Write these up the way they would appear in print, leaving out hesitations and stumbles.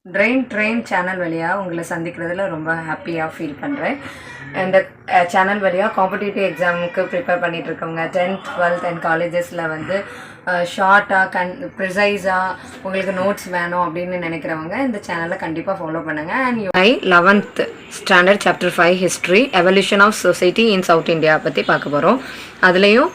Train channel வழியாக உங்களை சந்திக்கிறதுல ரொம்ப ஹாப்பியாக ஃபீல் பண்ணுறேன். இந்த சேனல் வழியாக காம்படிட்டிவ் எக்ஸாமுக்கு ப்ரிப்பேர் பண்ணிகிட்ருக்கவங்க 10th 12th அண்ட் காலேஜஸில் வந்து ஷார்ட்டாக ப்ரிசைஸாக உங்களுக்கு நோட்ஸ் வேணும் அப்படின்னு நினைக்கிறவங்க இந்த சேனலை கண்டிப்பாக ஃபாலோ பண்ணுங்கள். And 11th standard chapter 5 history evolution of society in South India பற்றி பார்க்க போகிறோம். அதுலேயும்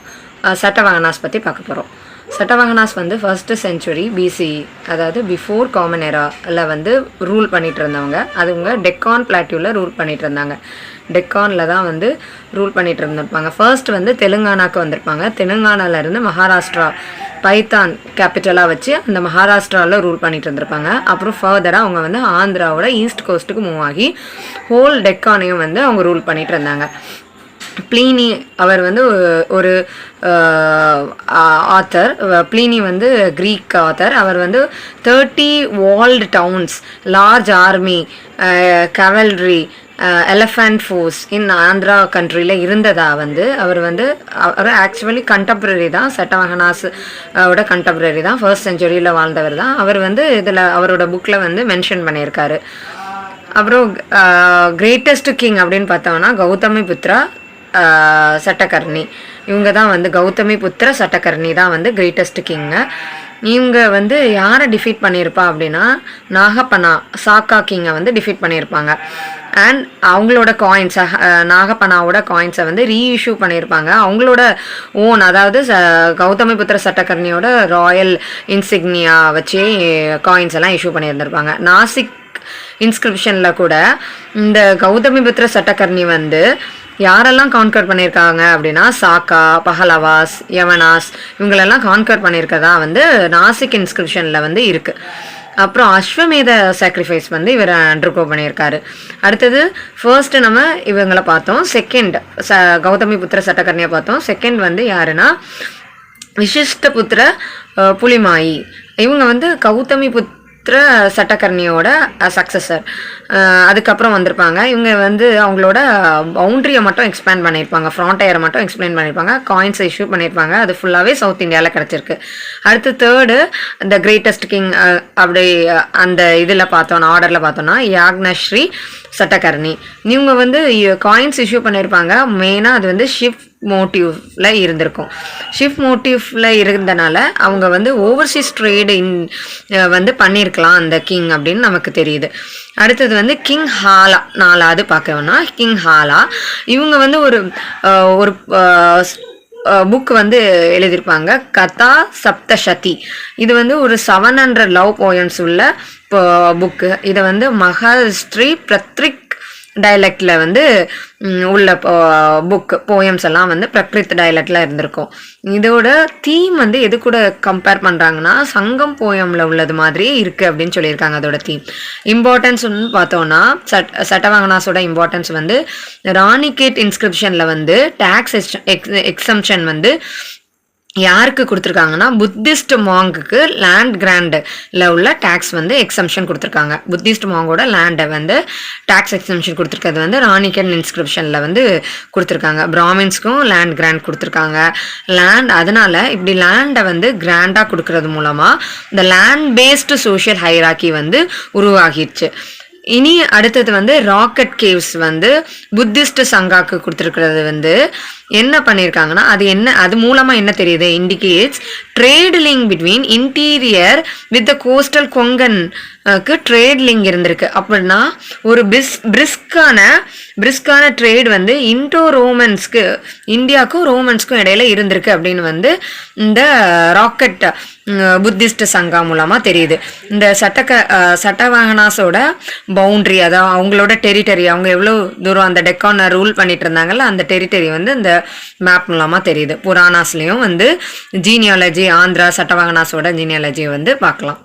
சட்டவாகனாஸ் பற்றி பார்க்க போகிறோம். சட்டவாகனாஸ் வந்து 1st century BCE, அதாவது பிஃபோர் காமன் எராவில் வந்து ரூல் பண்ணிகிட்டு இருந்தவங்க. அதுவங்க டெக்கான் பிளாட்டியூவில் ரூல் பண்ணிகிட்டு இருந்தாங்க. டெக்கானில் தான் வந்து ரூல் பண்ணிகிட்டு இருந்திருப்பாங்க. ஃபர்ஸ்ட் வந்து தெலுங்கானாவுக்கு வந்திருப்பாங்க. தெலுங்கானாவிலேருந்து மகாராஷ்டிரா பைத்தான் கேபிட்டலாக வச்சு அந்த மகாராஷ்டிராவில் ரூல் பண்ணிகிட்டு இருந்திருப்பாங்க. அப்புறம் ஃபர்தராக அவங்க வந்து ஆந்திராவோட ஈஸ்ட் கோஸ்ட்டுக்கு மூவ் ஆகி ஹோல் டெக்கானையும் வந்து அவங்க ரூல் பண்ணிகிட்டு இருந்தாங்க. ப்ளீனி அவர் வந்து ஒரு ஆத்தர். ப்ளீனி வந்து க்ரீக் ஆத்தர். அவர் வந்து 30 walled towns, large army, cavalry, elephant force in Andhra கண்ட்ரியில் இருந்ததா வந்து அவர் ஆக்சுவலி கண்டெம்பரரி தான். சட்டவாகனாஸ் ஓட கண்டெம்பரரி தான். 1st century வாழ்ந்தவர் தான். அவர் வந்து இதில் அவரோட புக்கில் வந்து மென்ஷன் பண்ணியிருக்காரு. அப்புறம் கிரேட்டஸ்ட் கிங் அப்படின்னு பார்த்தோம்னா கௌதமிபுத்ரா சட்டகர்ணி. இவங்க தான் வந்து கௌதமிபுத்திர சட்டகர்ணி தான் வந்து கிரேட்டஸ்ட் கிங்கு. இவங்க வந்து யாரை டிஃபீட் பண்ணியிருப்பா அப்படின்னா நாகப்பனா சாக்கா கிங்கை வந்து டிஃபீட் பண்ணியிருப்பாங்க. அண்ட் அவங்களோட காயின்ஸ், நாகப்பனாவோட காயின்ஸை வந்து ரீஇஷ்யூ பண்ணியிருப்பாங்க. அவங்களோட ஓன், அதாவது கௌதமிபுத்திர சட்டகர்ணியோட ராயல் இன்சிக்னியா வச்சு காயின்ஸ் எல்லாம் இஷ்யூ பண்ணியிருந்திருப்பாங்க. நாசிக் இன்ஸ்கிரிப்ஷனில் கூட இந்த கௌதமிபுத்திர சட்டகர்ணி வந்து யாரெல்லாம் கான்கர் பண்ணியிருக்காங்க அப்படின்னா சாக்கா, பஹலவாஸ், யவனாஸ் இவங்களெல்லாம் கான்கர் பண்ணியிருக்கதா வந்து நாசிக் இன்ஸ்கிரிப்ஷனில் வந்து இருக்குது. அப்புறம் அஸ்வமேத சாக்ரிஃபைஸ் வந்து இவர் அண்டர்கோ பண்ணியிருக்காரு. அடுத்தது ஃபர்ஸ்ட்டு நம்ம இவங்களை பார்த்தோம். செகண்ட் கௌதமிபுத்திர சட்டகர்ணியை பார்த்தோம். செகண்ட் வந்து யாருன்னா விசிஷ்டபுத்திர புலிமாயி. இவங்க வந்து கௌதமிபுத்திர சட்டகர்ணியோட சக்சஸர். அதுக்கப்புறம் வந்திருப்பாங்க. இவங்க வந்து அவங்களோட பவுண்ட்ரியை மட்டும் எக்ஸ்பேண்ட் பண்ணியிருப்பாங்க, ஃப்ரான்டையரை மட்டும் எக்ஸ்பிளைன் பண்ணியிருப்பாங்க, காயின்ஸை இஷ்யூ பண்ணியிருப்பாங்க. அது ஃபுல்லாகவே சவுத் இந்தியாவில் கிடச்சிருக்கு. அடுத்து தேர்டு இந்த கிரேட்டஸ்ட் கிங் அப்படி அந்த இதில் பார்த்தோன்னா ஆர்டரில் பார்த்தோன்னா யாக்னஸ்ரீ சட்டகர்ணி. இவங்க வந்து காயின்ஸ் இஷ்யூ பண்ணியிருப்பாங்க. மெயினாக அது வந்து ஷிப் மோட்டிவ்ல இருந்திருக்கும். ஷிப் மோட்டிவ்ல இருந்தனால அவங்க வந்து ஓவர்சீஸ் ட்ரேடு வந்து பண்ணியிருக்கலாம் அந்த கிங் அப்படின்னு நமக்கு தெரியுது. அடுத்தது வந்து கிங் ஹாலா, 4வது பார்க்கணும்னா கிங் ஹாலா. இவங்க வந்து ஒரு புக் வந்து எழுதியிருப்பாங்க, கதா சப்தசதி. இது வந்து ஒரு 700 லவ் போயம்ஸ் உள்ள புக்கு. இதை வந்து மகாஸ்ரீ பிரத்ரிக் டைலக்டில் வந்து உள்ள புக் போயம்ஸ் எல்லாம் வந்து பிரக்ரித் டைலக்டில் இருந்திருக்கும். இதோட தீம் வந்து எது கூட கம்பேர் பண்ணுறாங்கன்னா சங்கம் போயமில் உள்ளது மாதிரியே இருக்குது அப்படின்னு சொல்லியிருக்காங்க. அதோட தீம் இம்பார்ட்டன்ஸ்னு பார்த்தோன்னா சட்டவாகனாஸோட இம்பார்ட்டன்ஸ் வந்து ராணிகேட் இன்ஸ்கிரிப்ஷனில் வந்து டேக்ஸ் எக்ஸம்ஷன் வந்து யாருக்கு கொடுத்துருக்காங்கன்னா புத்திஸ்ட் மாங்குக்கு லேண்ட் கிராண்டில் உள்ள டேக்ஸ் வந்து எக்ஸம்ஷன் கொடுத்துருக்காங்க. புத்திஸ்ட் மாங்கோட லேண்டை வந்து டேக்ஸ் எக்ஸம்ஷன் கொடுத்துருக்கிறது வந்து ராணிகேட் இன்ஸ்கிரிப்ஷனில் வந்து கொடுத்துருக்காங்க. பிராமின்ஸ்க்கும் லேண்ட் கிராண்ட் கொடுத்துருக்காங்க. லேண்ட் அதனால இப்படி லேண்டை வந்து கிராண்டாக கொடுக்கறது மூலமாக இந்த லேண்ட் பேஸ்டு சோஷியல் ஹைராக்கி வந்து உருவாகிடுச்சு. இனி அடுத்தது வந்து ராக்கெட் கேவ்ஸ் வந்து புத்திஸ்ட் சங்காக்கு கொடுத்துருக்கிறது வந்து என்ன பண்ணியிருக்காங்கன்னா அது மூலமாக என்ன தெரியுது, indicates trade link between interior with the coastal கொங்கனுக்கு ட்ரேட் லிங்க் இருந்திருக்கு. அப்படின்னா ஒரு பிரிஸ்கான ட்ரேட் வந்து இண்டோ-ரோமன்ஸ்க்கு, இந்தியாவுக்கும் ரோமன்ஸ்க்கும் இடையில இருந்திருக்கு அப்படின்னு வந்து இந்த ராக்கெட் புத்திஸ்ட் சங்கா மூலமாக தெரியுது. இந்த சட்டவாகனாஸோட பவுண்ட்ரி, அதாவது அவங்களோட டெரிட்டரி, அவங்க எவ்வளோ தூரம் அந்த டெக்கானை ரூல் பண்ணிட்டு இருந்தாங்கல்ல அந்த டெரிட்டரி வந்து இந்த மேப் மூலமாக தெரியுது. புராணாஸ்லேயும் வந்து ஜீனியாலஜி, ஆந்திரா சட்டவாகனாஸோட ஜீனியாலஜி வந்து பார்க்கலாம்.